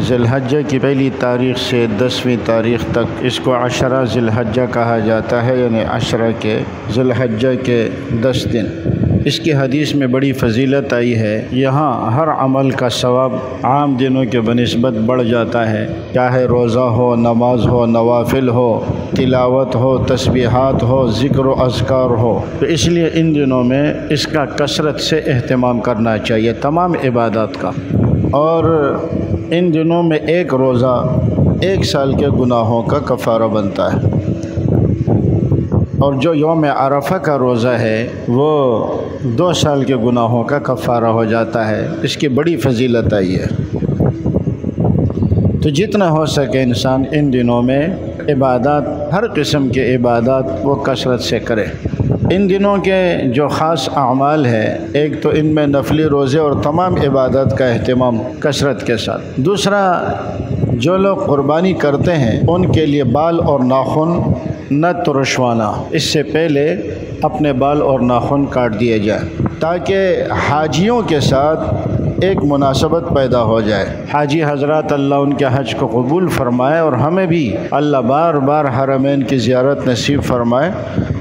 ذی الحجہ کی پہلی تاریخ سے 10ویں تاریخ تک اس کو عشرہ ذی الحجہ کہا جاتا ہے، یعنی عشرہ کے ذی الحجہ کے 10 دن۔ اس کی حدیث میں بڑی فضیلت آئی ہے، یہاں ہر عمل کا ثواب عام دنوں کے بنسبت بڑھ جاتا ہے، چاہے روزہ ہو، نماز ہو، نوافل ہو، تلاوت ہو، تسبیحات ہو، ذکر و اذکار ہو۔ تو اس لیے ان دنوں میں اس کا کثرت سے اہتمام کرنا چاہیے، تمام عبادات کا۔ اور ان دنوں میں ایک روزہ 1 سال کے گناہوں کا کفارہ بنتا ہے، اور جو یوم عرفہ کا روزہ ہے وہ 2 سال کے گناہوں کا کفارہ ہو جاتا ہے۔ اس کی بڑی فضیلت آئی ہے، تو جتنا ہو سکے انسان ان دنوں میں عبادات، ہر قسم کے عبادات وہ کثرت سے کرے۔ ان دنوں کے جو خاص اعمال ہے، ایک تو ان میں نفلی روزے اور تمام عبادات کا اہتمام کثرت کے ساتھ۔ دوسرا، جو لوگ قربانی کرتے ہیں ان کے لیے بال اور ناخن نہ ترشوانا، اس سے پہلے اپنے بال اور ناخن کاٹ دیے جائیں تاکہ حاجیوں کے ساتھ ایک مناسبت پیدا ہو جائے۔ حاجی حضرات اللہ ان کے حج کو قبول فرمائے، اور ہمیں بھی اللہ بار بار حرمین کی زیارت نصیب فرمائے۔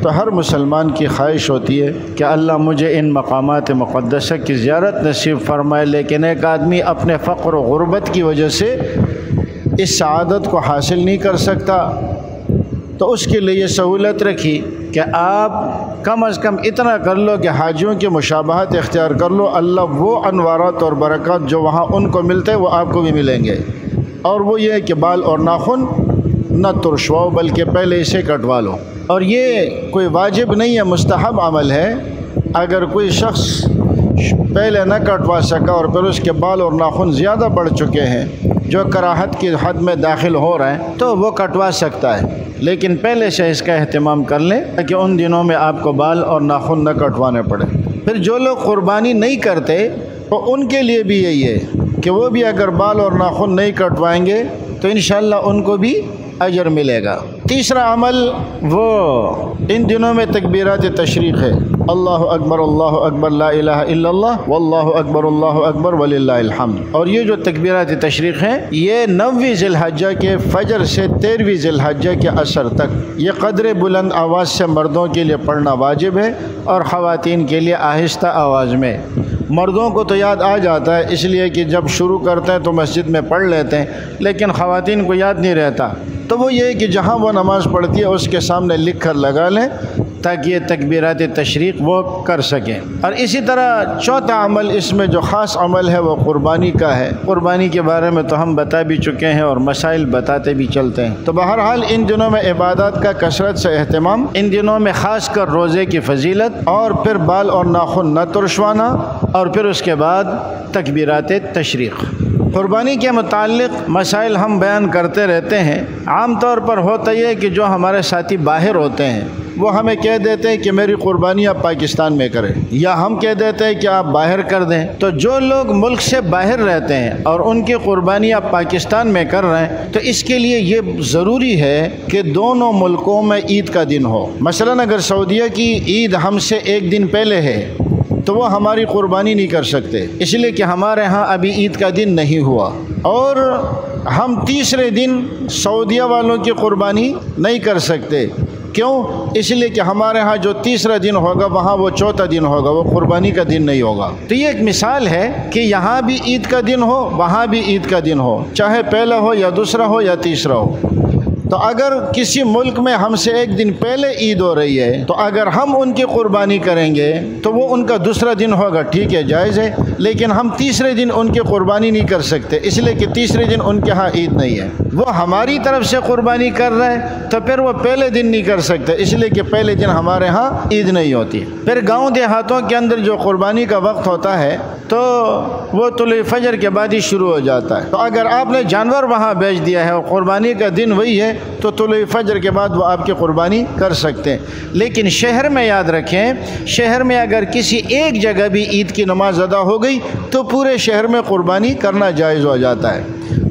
تو ہر مسلمان کی خواہش ہوتی ہے کہ اللہ مجھے ان مقامات مقدسہ کی زیارت نصیب فرمائے، لیکن ایک آدمی اپنے فقر و غربت کی وجہ سے اس سعادت کو حاصل نہیں کر سکتا، تو اس کے لیے یہ سہولت رکھی کہ آپ کم از کم اتنا کر لو کہ حاجیوں کی مشابہت اختیار کر لو، اللہ وہ انوارات اور برکات جو وہاں ان کو ملتے ہیں وہ آپ کو بھی ملیں گے۔ اور وہ یہ ہے کہ بال اور ناخن نہ ترشواؤ، بلکہ پہلے اسے کٹوا لو۔ اور یہ کوئی واجب نہیں ہے، مستحب عمل ہے۔ اگر کوئی شخص پہلے نہ کٹوا سکا اور پھر اس کے بال اور ناخن زیادہ بڑھ چکے ہیں، جو کراہت کی حد میں داخل ہو رہے ہیں، تو وہ کٹوا سکتا ہے، لیکن پہلے سے اس کا اہتمام کر لیں تاکہ ان دنوں میں آپ کو بال اور ناخن نہ کٹوانے پڑے۔ پھر جو لوگ قربانی نہیں کرتے تو ان کے لیے بھی یہی ہے کہ وہ بھی اگر بال اور ناخن نہیں کٹوائیں گے تو انشاءاللہ ان کو بھی اجر ملے گا۔ تیسرا عمل وہ ان دنوں میں تکبیرات تشریق ہے، اللہ اکبر لا الہ الا اللہ واللہ اکبر وللہ الحمد۔ اور یہ جو تکبیرات تشریق ہیں یہ 9ویں ذی الحجہ کے فجر سے 13ویں ذی الحجہ کے عصر تک یہ قدر بلند آواز سے مردوں کے لیے پڑھنا واجب ہے، اور خواتین کے لیے آہستہ آواز میں۔ مردوں کو تو یاد آ جاتا ہے، اس لیے کہ جب شروع کرتے ہیں تو مسجد میں پڑھ لیتے ہیں، لیکن خواتین کو یاد نہیں رہتا، تو وہ یہ ہے کہ جہاں وہ نماز پڑھتی ہے اس کے سامنے لکھ کر لگا لیں تاکہ یہ تکبیرات تشریق وہ کر سکیں۔ اور اسی طرح چوتھا عمل اس میں جو خاص عمل ہے وہ قربانی کا ہے۔ قربانی کے بارے میں تو ہم بتا بھی چکے ہیں اور مسائل بتاتے بھی چلتے ہیں۔ تو بہرحال ان دنوں میں عبادات کا کثرت سے اہتمام، ان دنوں میں خاص کر روزے کی فضیلت، اور پھر بال اور ناخن نہ ترشوانا، اور پھر اس کے بعد تکبیرات تشریق۔ قربانی کے متعلق مسائل ہم بیان کرتے رہتے ہیں۔ عام طور پر ہوتا یہ کہ جو ہمارے ساتھی باہر ہوتے ہیں وہ ہمیں کہہ دیتے ہیں کہ میری قربانی آپ پاکستان میں کریں، یا ہم کہہ دیتے ہیں کہ آپ باہر کر دیں۔ تو جو لوگ ملک سے باہر رہتے ہیں اور ان کی قربانی آپ پاکستان میں کر رہے ہیں، تو اس کے لیے یہ ضروری ہے کہ دونوں ملکوں میں عید کا دن ہو۔ مثلاً اگر سعودیہ کی عید ہم سے 1 دن پہلے ہے تو وہ ہماری قربانی نہیں کر سکتے، اس لیے کہ ہمارے ہاں ابھی عید کا دن نہیں ہوا، اور ہم تیسرے دن سعودیہ والوں کی قربانی نہیں کر سکتے۔ کیوں؟ اس لیے کہ ہمارے ہاں جو تیسرا دن ہوگا وہاں وہ چوتھا دن ہوگا، وہ قربانی کا دن نہیں ہوگا۔ تو یہ ایک مثال ہے کہ یہاں بھی عید کا دن ہو، وہاں بھی عید کا دن ہو، چاہے پہلا ہو یا دوسرا ہو یا تیسرا ہو۔ تو اگر کسی ملک میں ہم سے 1 دن پہلے عید ہو رہی ہے تو اگر ہم ان کی قربانی کریں گے تو وہ ان کا دوسرا دن ہوگا، ٹھیک ہے، جائز ہے، لیکن ہم تیسرے دن ان کی قربانی نہیں کر سکتے، اس لیے کہ تیسرے دن ان کے ہاں عید نہیں ہے۔ وہ ہماری طرف سے قربانی کر رہے ہیں تو پھر وہ پہلے دن نہیں کر سکتے، اس لیے کہ پہلے دن ہمارے ہاں عید نہیں ہوتی۔ پھر گاؤں دیہاتوں کے اندر جو قربانی کا وقت ہوتا ہے تو وہ طلوع فجر کے بعد ہی شروع ہو جاتا ہے۔ تو اگر آپ نے جانور وہاں بیچ دیا ہے اور قربانی کا دن وہی ہے تو طلوع فجر کے بعد وہ آپ کی قربانی کر سکتے ہیں۔ لیکن شہر میں یاد رکھیں، شہر میں اگر کسی ایک جگہ بھی عید کی نماز ادا ہو گئی تو پورے شہر میں قربانی کرنا جائز ہو جاتا ہے۔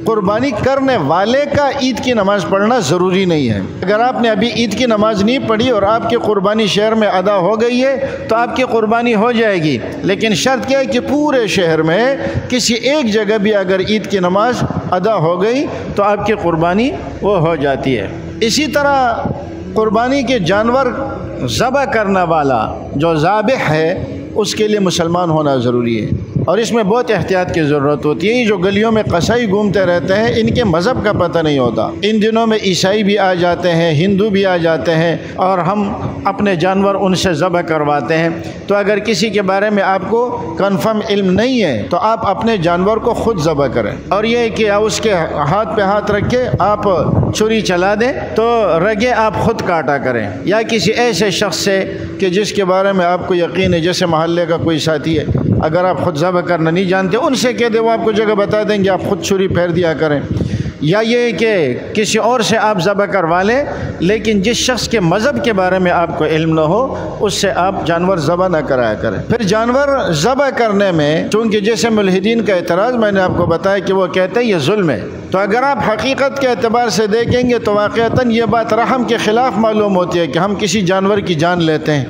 قربانی کرنے والے کا عید کی نماز پڑھنا ضروری نہیں ہے۔ اگر آپ نے ابھی عید کی نماز نہیں پڑھی اور آپ کی قربانی شہر میں ادا ہو گئی ہے تو آپ کی قربانی ہو جائے گی، لیکن شرط کیا ہے کہ پورے شہر میں کسی ایک جگہ بھی اگر عید کی نماز ادا ہو گئی تو آپ کی قربانی وہ ہو جاتی ہے۔ اسی طرح قربانی کے جانور ذبح کرنے والا جو ذابح ہے اس کے لیے مسلمان ہونا ضروری ہے، اور اس میں بہت احتیاط کی ضرورت ہوتی ہے۔ یہ جو گلیوں میں قصائی گھومتے رہتے ہیں ان کے مذہب کا پتہ نہیں ہوتا۔ ان دنوں میں عیسائی بھی آ جاتے ہیں، ہندو بھی آ جاتے ہیں، اور ہم اپنے جانور ان سے ذبح کرواتے ہیں۔ تو اگر کسی کے بارے میں آپ کو کنفرم علم نہیں ہے تو آپ اپنے جانور کو خود ذبح کریں، اور یہ کہ اس کے ہاتھ پہ ہاتھ رکھ کے آپ چھری چلا دیں تو رگیں آپ خود کاٹا کریں، یا کسی ایسے شخص سے کہ جس کے بارے میں آپ کو یقین ہے، جیسے محلے کا کوئی ساتھی ہے، اگر آپ خود ذبح کرنا نہیں جانتے ان سے کہہ دیں، وہ آپ کو جگہ بتا دیں گے، آپ خود چھری پھیر دیا کریں۔ یا یہ کہ کسی اور سے آپ ذبح کروا لیں، لیکن جس شخص کے مذہب کے بارے میں آپ کو علم نہ ہو اس سے آپ جانور ذبح نہ کرایا کریں۔ پھر جانور ذبح کرنے میں چونکہ جیسے ملحدین کا اعتراض میں نے آپ کو بتایا کہ وہ کہتے ہیں یہ ظلم ہے، تو اگر آپ حقیقت کے اعتبار سے دیکھیں گے تو واقعتاً یہ بات رحم کے خلاف معلوم ہوتی ہے کہ ہم کسی جانور کی جان لیتے ہیں،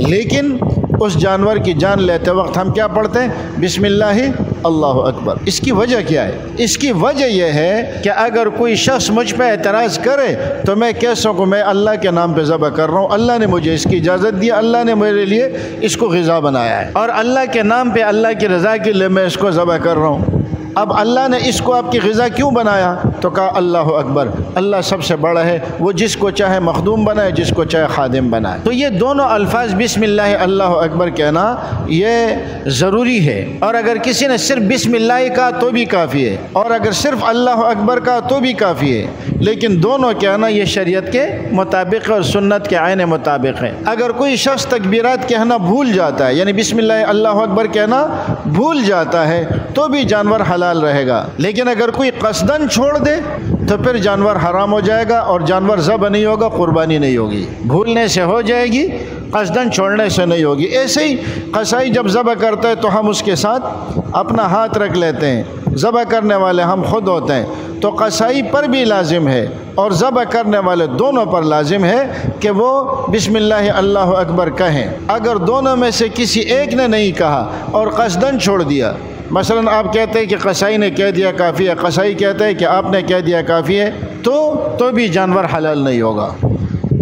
لیکن اس جانور کی جان لیتے وقت ہم کیا پڑھتے ہیں؟ بسم اللہ اللہ اکبر۔ اس کی وجہ کیا ہے؟ اس کی وجہ یہ ہے کہ اگر کوئی شخص مجھ پہ اعتراض کرے تو میں کہہ سکوں میں اللہ کے نام پہ ذبح کر رہا ہوں، اللہ نے مجھے اس کی اجازت دی، اللہ نے میرے لیے اس کو غذا بنایا ہے، اور اللہ کے نام پہ اللہ کی رضا کے لیے میں اس کو ذبح کر رہا ہوں۔ اب اللہ نے اس کو آپ کی غذا کیوں بنایا؟ تو کہا اللہ اکبر، اللہ سب سے بڑا ہے، وہ جس کو چاہے مخدوم بنائے، جس کو چاہے خادم بنائے۔ تو یہ دونوں الفاظ بسم اللہ اللہ اکبر کہنا یہ ضروری ہے، اور اگر کسی نے صرف بسم اللہ کہا تو بھی کافی ہے، اور اگر صرف اللہ اکبر کہا تو بھی کافی ہے، لیکن دونوں کہنا یہ شریعت کے مطابق اور سنت کے عین مطابق ہے۔ اگر کوئی شخص تکبیرات کہنا بھول جاتا ہے، یعنی بسم اللہ اللہ اکبر کہنا بھول جاتا ہے، تو بھی جانور حلال رہے گا، لیکن اگر کوئی قصداً چھوڑ دے تو پھر جانور حرام ہو جائے گا، اور جانور ذبح نہیں ہوگا، قربانی نہیں ہوگی۔ بھولنے سے ہو جائے گی، قصداً چھوڑنے سے نہیں ہوگی۔ ایسے ہی قصائی جب ذبح کرتا ہے تو ہم اس کے ساتھ اپنا ہاتھ رکھ لیتے ہیں، ذبح کرنے والے ہم خود ہوتے ہیں، تو قصائی پر بھی لازم ہے اور ذبح کرنے والے دونوں پر لازم ہے کہ وہ بسم اللہ اللہ اکبر کہیں۔ اگر دونوں میں سے کسی ایک نے نہیں کہا اور قصداً چھوڑ دیا، مثلا آپ کہتے ہیں کہ قصائی نے کہہ دیا کافی ہے، قصائی کہتے ہیں کہ آپ نے کہہ دیا کافی ہے، تو بھی جانور حلال نہیں ہوگا۔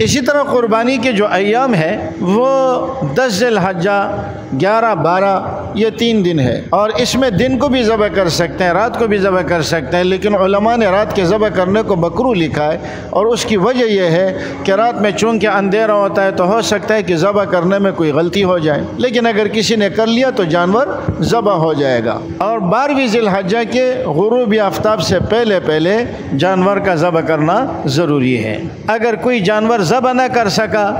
اسی طرح قربانی کے جو ایام ہیں وہ 10 ذی الحجہ، 11، 12 یہ 3 دن ہے، اور اس میں دن کو بھی ذبح کر سکتے ہیں، رات کو بھی ذبح کر سکتے ہیں، لیکن علماء نے رات کے ذبح کرنے کو مکروہ لکھا ہے، اور اس کی وجہ یہ ہے کہ رات میں چونکہ اندھیرا ہوتا ہے تو ہو سکتا ہے کہ ذبح کرنے میں کوئی غلطی ہو جائے، لیکن اگر کسی نے کر لیا تو جانور ذبح ہو جائے گا۔ اور 12ویں ذی الحجہ کے غروب آفتاب سے پہلے جانور کا ذبح کرنا ضروری ہے۔ اگر کوئی جانور ذبح نہ کر سکا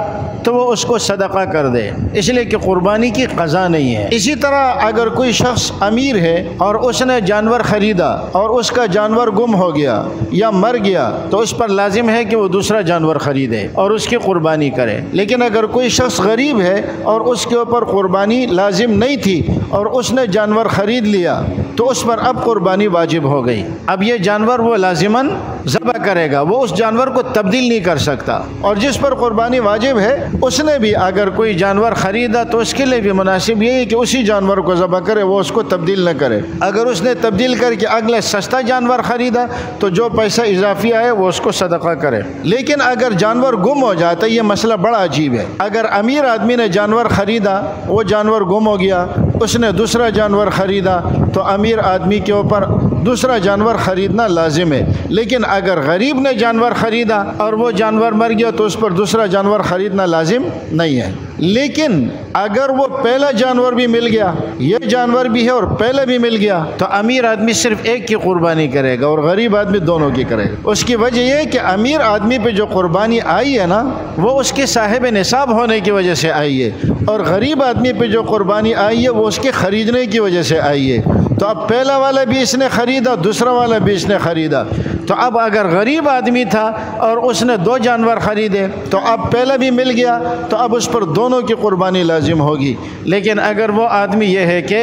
تو وہ اس کو صدقہ کر دے، اس لیے کہ قربانی کی قضا نہیں ہے۔ اسی طرح اگر کوئی شخص امیر ہے اور اس نے جانور خریدا اور اس کا جانور گم ہو گیا یا مر گیا تو اس پر لازم ہے کہ وہ دوسرا جانور خریدے اور اس کی قربانی کرے۔ لیکن اگر کوئی شخص غریب ہے اور اس کے اوپر قربانی لازم نہیں تھی اور اس نے جانور خرید لیا تو اس پر اب قربانی واجب ہو گئی۔ اب یہ جانور وہ لازماً ذبح کرے گا، وہ اس جانور کو تبدیل نہیں کر سکتا، اور جس پر قربانی واجب ہے اس نے بھی اگر کوئی جانور خریدا تو اس کے لیے بھی مناسب یہی کہ اسی جانور کو ذبح کرے، وہ اس کو تبدیل نہ کرے۔ اگر اس نے تبدیل کر کے اگلے سستا جانور خریدا تو جو پیسہ اضافی آئے وہ اس کو صدقہ کرے۔ لیکن اگر جانور گم ہو جاتا ہے، یہ مسئلہ بڑا عجیب ہے۔ اگر امیر آدمی نے جانور خریدا، وہ جانور گم ہو گیا، اس نے دوسرا جانور خریدا تو امیر آدمی کے اوپر دوسرا جانور خریدنا لازم ہے۔ لیکن اگر غریب نے جانور خریدا اور وہ جانور مر گیا تو اس پر دوسرا جانور خریدنا لازم نہیں ہے۔ لیکن اگر وہ پہلا جانور بھی مل گیا، یہ جانور بھی ہے اور پہلے بھی مل گیا، تو امیر آدمی صرف ایک کی قربانی کرے گا اور غریب آدمی دونوں کی کرے گا۔ اس کی وجہ یہ ہے کہ امیر آدمی پہ جو قربانی آئی ہے نا، وہ اس کے صاحب نصاب ہونے کی وجہ سے آئی ہے، اور غریب آدمی پہ جو قربانی آئی ہے وہ اس کے خریدنے کی وجہ سے آئی ہے۔ تو اب پہلا والا بھی اس نے خریدا، دوسرا والا بھی اس نے خریدا، تو تو اب اگر غریب آدمی تھا اور اس نے 2 جانور خریدے تو اب پہلا بھی مل گیا تو اب اس پر دونوں کی قربانی لازم ہوگی. لیکن اگر وہ آدمی یہ ہے کہ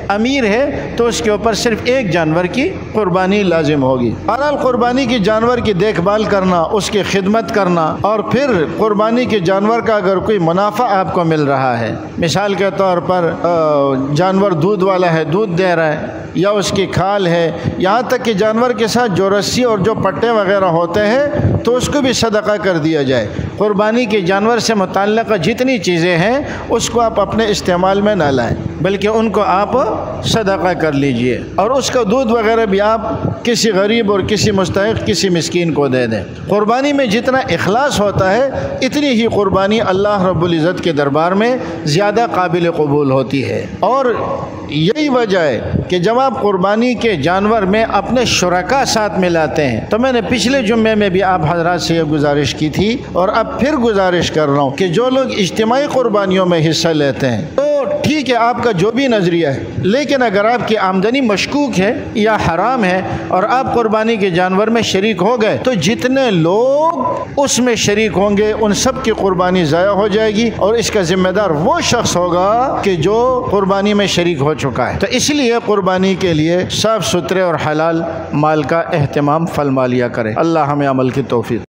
امیر ہے تو اس کے اوپر صرف 1 جانور کی قربانی لازم ہوگی. بہرحال قربانی کی جانور کی دیکھ بھال کرنا، اس کی خدمت کرنا، اور پھر قربانی کے جانور کا اگر کوئی منافع آپ کو مل رہا ہے، مثال کے طور پر جانور دودھ والا ہے، دودھ دے رہا ہے، یا اس کی کھال ہے، یہاں تک کہ جانور کے ساتھ جو رسی اور جو پٹے وغیرہ ہوتے ہیں تو اس کو بھی صدقہ کر دیا جائے. قربانی کے جانور سے متعلقہ جتنی چیزیں ہیں اس کو آپ اپنے استعمال میں نہ لائیں، بلکہ ان کو آپ صدقہ کر لیجئے، اور اس کا دودھ وغیرہ بھی آپ کسی غریب اور کسی مستحق کسی مسکین کو دے دیں. قربانی میں جتنا اخلاص ہوتا ہے اتنی ہی قربانی اللہ رب العزت کے دربار میں زیادہ قابل قبول ہوتی ہے. اور یہی وجہ ہے کہ جب آپ قربانی کے جانور میں اپنے شرکاء ساتھ ملاتے ہیں، تو میں نے پچھلے جمعے میں بھی آپ حضرات سے یہ گزارش کی تھی اور اب پھر گزارش کر رہا ہوں کہ جو لوگ اجتماعی قربانیوں میں حصہ لیتے ہیں تو ٹھیک ہے آپ کا جو بھی نظریہ ہے، لیکن اگر آپ کی آمدنی مشکوک ہے یا حرام ہے اور آپ قربانی کے جانور میں شریک ہو گئے تو جتنے لوگ اس میں شریک ہوں گے ان سب کی قربانی ضائع ہو جائے گی، اور اس کا ذمہ دار وہ شخص ہوگا کہ جو قربانی میں شریک ہو چکا ہے. تو اس لیے قربانی کے لیے صاف ستھرے اور حلال مال کا اہتمام فرما لیا کرے. اللہ ہمیں عمل کی توفیق